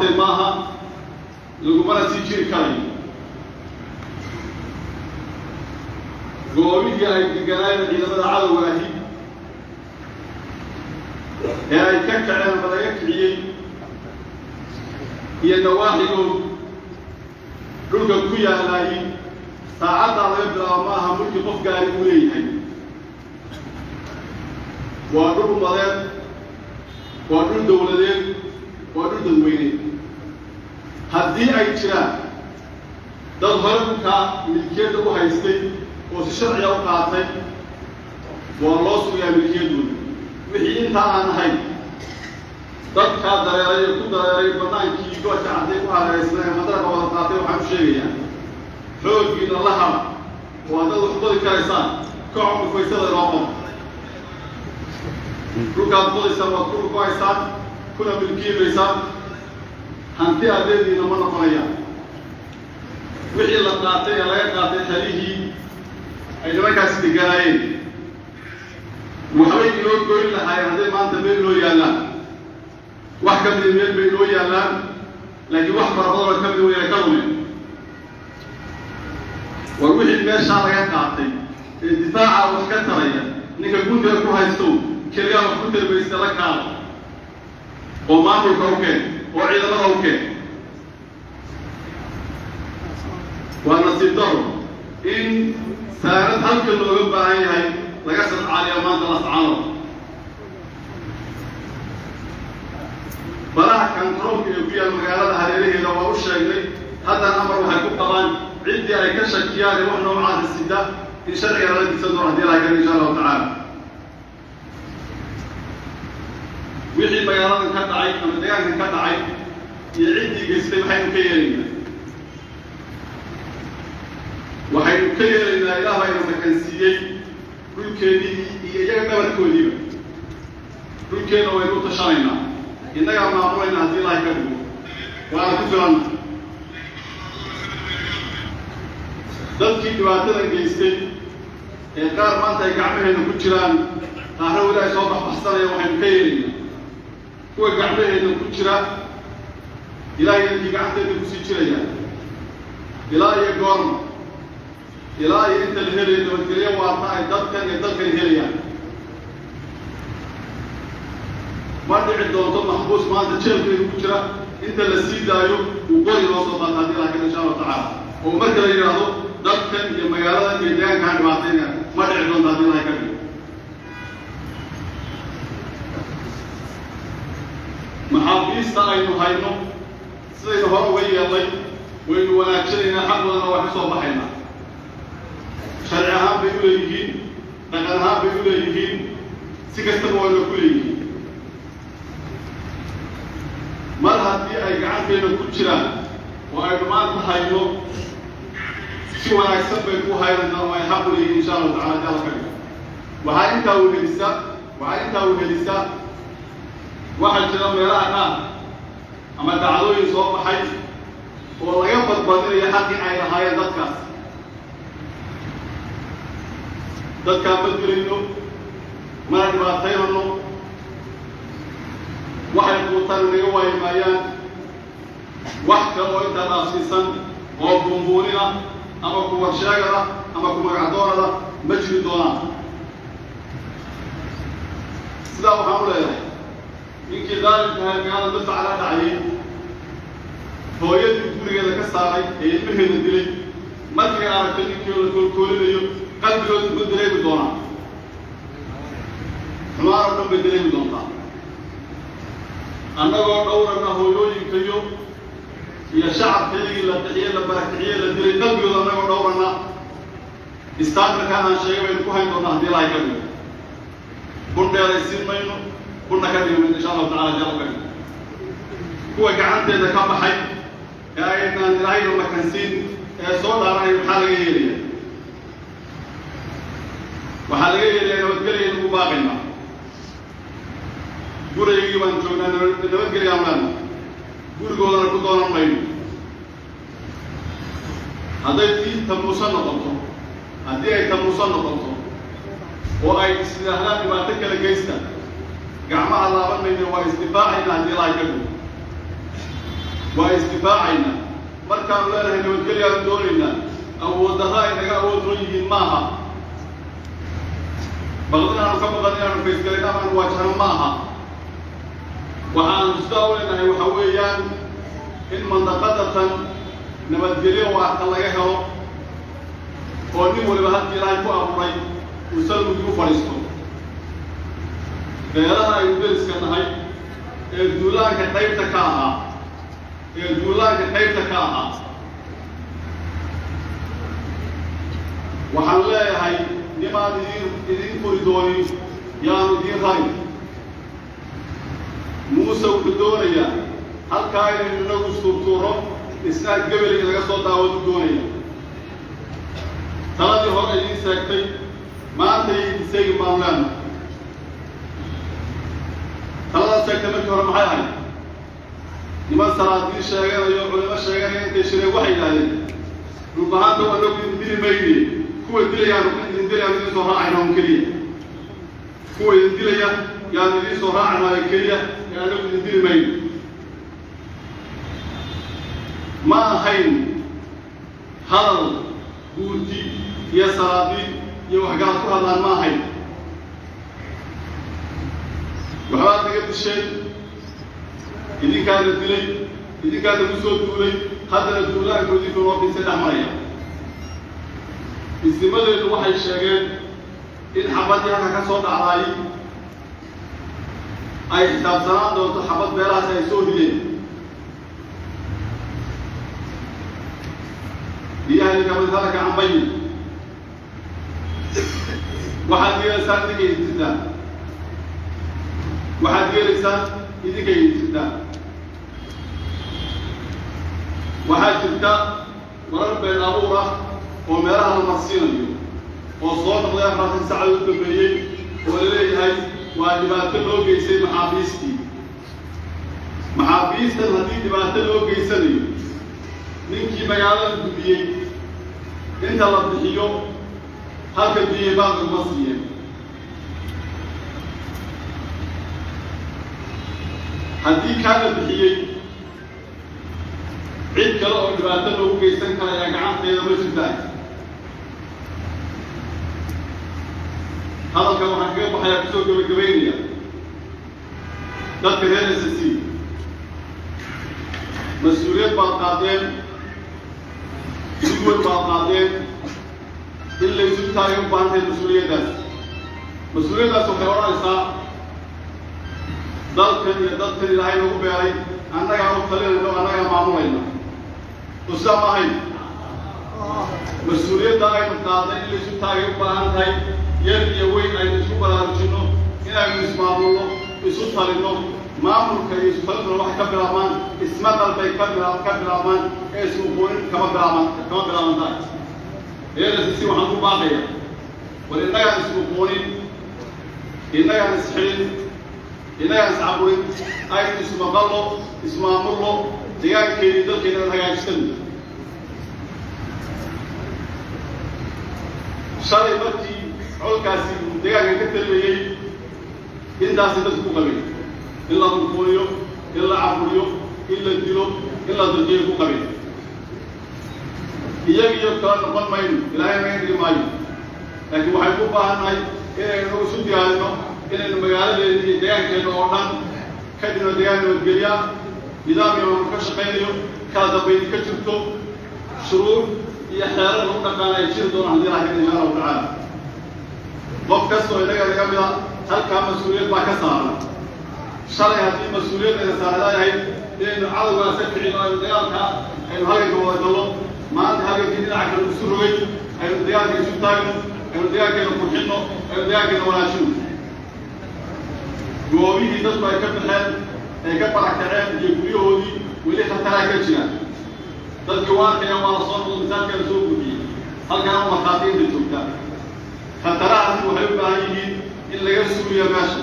maaha lagumana sii jiri karayo goobihii ay deganaayen ciidamada cadowga ahi ee ay ka kaceen ama laga kiciyey iyo nawaaxigood dhulka ku yaalaayey saacaddaa laga bilaabo maaha mulki qof gaari uu leeyahay waa dhul umadeed waa dhul dowladeed waa dhul dadweyne haddii ay jiraan dad hore dhulkaa milkiyadda u haystay oo si sharciga u qaatay waa loo sugayaa milkiyaddooda wixii intaa aan ahayn dadkaa dareeray ee ku dareeray bannaankii goodka cadday ku hareeraysna ee madaraka wada qaatay waxaan u sheegayaa xooggiina la haba oo haddaad wax qodi karaysaan kaco dhufaysada inoo qodo dhulkaad qodaysaan waad ku dhufahaysaan kuna milkiibaysaan hanti adeediina ma noqonayaan wixii la qaatay ee laga qaatay talihii ay nimankaasi deganaayeen waxbay inoo goyn lahaayeen hadday maanta meel inoo yaallaan wax ka mida meel bay inoo yaallaan laakiin wax fara badanoo ka mida wayna ka lumeen war wixii meeshaa laga qaatay ee difaaca wax ka taraya ninka guntiga ku haysto keligaa wax ku tarbaysta la kaado oo maamulka u keen oo ciidamada u keen waa nasiib daro in saarad halka looga baahan yahay laga sadcaaliya maanta la sacano baraha kantaroolka ee ku yaal magaalada hareeraheeda waa u sheegnay haddana amar waxay ku qabaan ciddii ay ka shakiyaan ee wax noocaasa sida in sharciga lala digsan doono haddii laha kale insha allahu tacaala wixii magaaladan ka dhacay ama deegaankan ka dhacay iyo ciddii geystay maxaynu ka yeelaynaa waxaynu ka yeelaynaa ilaah bayna makansiiyey dhulkeennii iyo iyaga dhabarkoodiiba dhulkeenna waynu u tashanaynaa innagaa maamulayna haddii ilaahay ka dhigo waana ku filanna dadkii dhibaatadan geystay ee qaar maanta ay gacmaheenna ku jiraan qaarna weli ay soo baxbaxsanaya waxaynu ka yeelaynaa kuwa gacmaheenna ku jira ilaahay dadkii gacanteedna kusii jiraya ilaa iyo goorma ilaa iyo inta la helayo nabadgelyo waarta ay dadkan iyo dalkan helayaan ma dhici doonto maxbuus maanta jeelkeedu ku jira inta la sii daayo uu qori loo soo qaata haddii laakiin insha allahu tacaala oo marka la yidhaahdo dadkan iyo magaaladan iyo deegaankaan dhibaatayna ma dhici doonto haddii ilahay ka dhigo maxaabiista aynu hayno sidaynu hore uga yeelnay waynu wanaajinaynaa xaq badanna waa ka soo baxaynaa sharci ahaan bay u leeyihiin dhaqan ahaan bay u leeyihiin si kastaba wayna ku leeyihiin mar haddii ay gacanteena ku jiraan oo aynu maanta hayno si wanaagsan bay ku haynanaa oo ay xaq u leeyihiin insha allahu tacala haddii alla ka dhigo waxaa intaa u helisaa waxaa jira meelaha qaar ama dacdooyin soo baxay oo laga badbadinayo xaqii ay lahaayeen dadkaan ma dilayno mana dhibaataynano waxay quutaan inaga waayi maayaan wax kale oo intaa dhaafsiisan oo buunbuunina ama ku warsheegada ama ku magacdoonada ma jiri doonaan sidaa waxaan u leeyahay ninkii daalimkahay magaalada dafaca la dhacayay hooyadii gurigeeda ka saaray ee ilmaheeda dilay markay aragtay ninkii la koolkoolinayo qalbigooda ma dareemi doonaa xumaan oo dhan bay dareemi doontaa annagoo dhowrana hooyooyinkayo iyo shacabkeedii la bixiyey la barakiciyey la dilay qalbigooda annagoo dhowrana istaankarkaa aan sheegay baynu ku hayn doonaa haddii ilaahay ka dhigo kun dheeraysiin mayno kuna ka dhigo insha allahu tacala jalo ka dhigo kuwa gacanteeda ka baxay ee aynaan ilaahayna makansiin ee soo dhaaranay maxaa laga yeelaya waxaa laga yeelaya nabadgelya in ugu baaqayna guraygii baan joognaa nabadgelya amaana gurigoodana ku doonan mayno hadday tii tamuusan noqoto haddii ay tamuusan noqoto oo ay isdhaahdaan dhibaato kala geysta gacmaha laaban mayno waa isdifaacayna haddii ilaahay ka dhigo واستفاعنا مركان لنا هنا والكلية دولنا أو وضهائنا أو ضريه معها بغضنا عن كبغنا عن فيسكرنا من وجهنا معها وعن مستوى وحويا إن منطقة نبدليه وأحتلقه ونمو لبهات إلهي أمري وسلم يفرسكم غيرها يدرس كنهاي الدولار كتير تكاها الدولار كتير تكاها وحلاه هاي نما دين فريدوني يا دين هاي موسى وبدونيا هل كاين إنه سطورهم إسناد قبل إذا قصوا داود الدونيا ثلاثة هو أجين ساكتي ما أنتي سيد ماملان ثلاثة ساكتي من كهرم حياي لما سرادين شاقين علماء شاقين أنت شري وحي لهذه ربهان دو أنه يندري ميدي هو يندري يعني يندري صراع عنهم كلية هو يندري يعني صراع عنهم كلية يعني يندري ميدي ما هين هذا بورتي يا سرادين يا وحقات هذا ما هين وحوات نقد الشيء إذا كان الدلي إذا كان المسود دولي هذا الدولار يقول لك ربي سدح مريا استمر الوحي الشاغل إن حبتي أنا كصوت علي أي حساب سنة دو حبت بلا سيسود لي لأهلك من ذلك عن بين واحد يلسان إذا يتسدى واحد يلسان إذا يتسدى واحد تبدأ ورب الأبورة ومرها المصير اليوم وصوت الله يفرح سعد الدبريين ولليه هاي واجبات له جيسي محابيستي الهدي جبات له جيسني نمكي مقالة الدبريين انت الله بحيو هاك الدبريين بعض المصريين هدي كان الدبريين عيد كلا أو جبات له جيسن كلا يقعان تيدا مجداي هذا كما حكيت وحياة بسوق بالقبيلية ذات كذين السيسي مسؤولية بالقادم يقول بالقادم إلا يسوطها يوم بانته المسؤولية داس مسؤولية داس وحيورا إساء ذات كذين لهاي نقو بياري أنا قاعد أقتلين لو أنا قاعد معمولين أسلام هاي مسؤولية داعي القادم إلا يسوطها يوم بانته يرجع وين أي نشوف على الجنو إلى نسمع الله يسوط علينا ما ممكن يسوط علينا واحد كبر أمان اسمه قلبي كبر أمان اسمه بورين كبر أمان ده إيه نسيسي وحنو باقية ولإننا يعني اسمه بورين إننا يعني سحرين إننا يعني سعبورين أي اسمه قلبه اسمه أمره تيجي كيدل كيدل هاي يشتغل شري بتي عالكاسي دقاقة كتلوية إن داسي تسكو قبل إلا مقوليو إلا عفوريو إلا الدلو إلا درجيكو قبل إياك يبقى نقل ماين إلهي ما يدري ماين لكن وحيكو باهن هاي إلا إنه سودي هالنو إلا إنه مقالة اللي دقاقة كيدو أوردان كدنا دقاقة والقرية نظام يوم كشقينيو كذا بين كتبتو شروط يحتاج لهم كان يشير دون عندي راح إن شاء الله تعالى وقت كسر إلى قبل هل كان مسؤولية باكسارة شرعي هذه مسؤولية إذا صار هاي لأن عدد ولا سكري ما يديارها إنه هاي هو يدلو ما أنت هاي كذي عكر مسؤولي إنه ديار كيسوي تايم إنه ديار كينو كحنو إنه ديار كينو ولا شو جوابي إذا تبغى يكمل هاد يكبر عكران يقوليه هودي واللي خطرها كذا ضد جوار كانوا على صوت المثال كانوا يسوقوا فيه هل كانوا مخاطين بالسكان خطرها هذه وحيد باهيين إلا يرسلوا يا باشا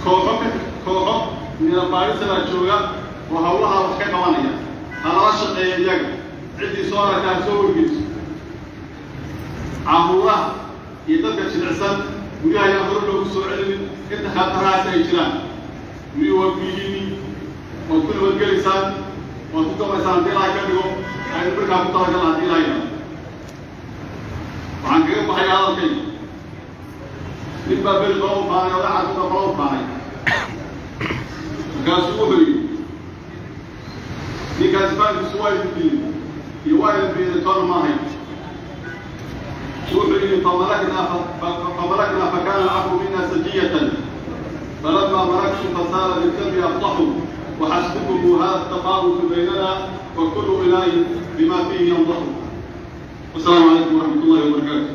كوحك من الباريس الأجوغا وهولها وحكا قوانيا أنا رشق يديك عندي صورة كان سوي الجيس عمورها يدك شنعسان ويا يأخذ له بسوء علم إنت خطرها سيجران ويوبيهني وكل من جلسان وكتب إنسان ديلا كذبوا أي بركة كتب جل ديلا هنا وعن كذا بحي هذا الكلام من باب القوم فانا ولا عاد القوم فانا قاسوا بري دي كاتبان بسوائل الدين يوائل بين القرن ما هي سوبري فملكنا فكان العفو منا سجية فلما ملكتم فصار بالكذب أفضحوا وحسبكم هذا التفاوت بيننا وكل إله بما فيه ينضح. والسلام عليكم ورحمة الله وبركاته.